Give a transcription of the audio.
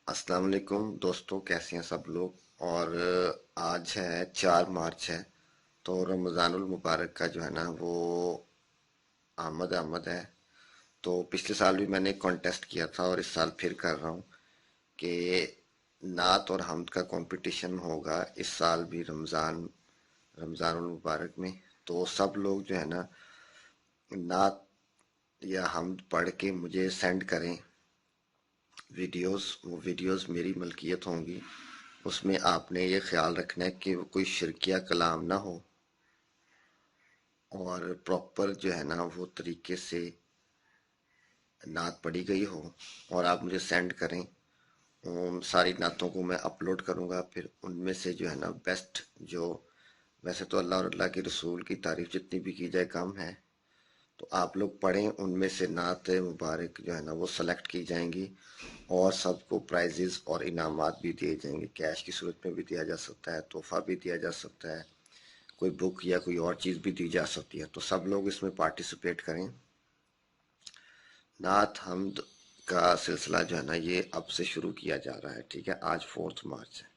अस्सलाम वालेकुम दोस्तों, कैसे हैं सब लोग। और आज है 4 मार्च है, तो रमज़ानुल मुबारक का जो है ना वो आमद आमद है। तो पिछले साल भी मैंने कॉन्टेस्ट किया था और इस साल फिर कर रहा हूँ कि नात और हम्द का कंपटीशन होगा इस साल भी रमज़ानुल मुबारक में। तो सब लोग जो है ना नात या हम्द पढ़ के मुझे सेंड करें वीडियोस। वो वीडियोस मेरी मलकियत होंगी। उसमें आपने ये ख्याल रखना है कि वो कोई शिरकिया कलाम ना हो और प्रॉपर जो है ना वो तरीके से नात पढ़ी गई हो, और आप मुझे सेंड करें। उन सारी नातों को मैं अपलोड करूंगा, फिर उनमें से जो है ना बेस्ट जो, वैसे तो अल्लाह और अल्लाह के रसूल की तारीफ जितनी भी की जाए कम है, तो आप लोग पढ़ें, उनमें से नात मुबारक जो है ना वो सेलेक्ट की जाएंगी और सबको प्राइजेस और इनामात भी दिए जाएंगे। कैश की सूरत में भी दिया जा सकता है, तोहफा भी दिया जा सकता है, कोई बुक या कोई और चीज़ भी दी जा सकती है। तो सब लोग इसमें पार्टिसिपेट करें। नात हमद का सिलसिला जो है ना ये अब से शुरू किया जा रहा है, ठीक है। आज 4 मार्च है।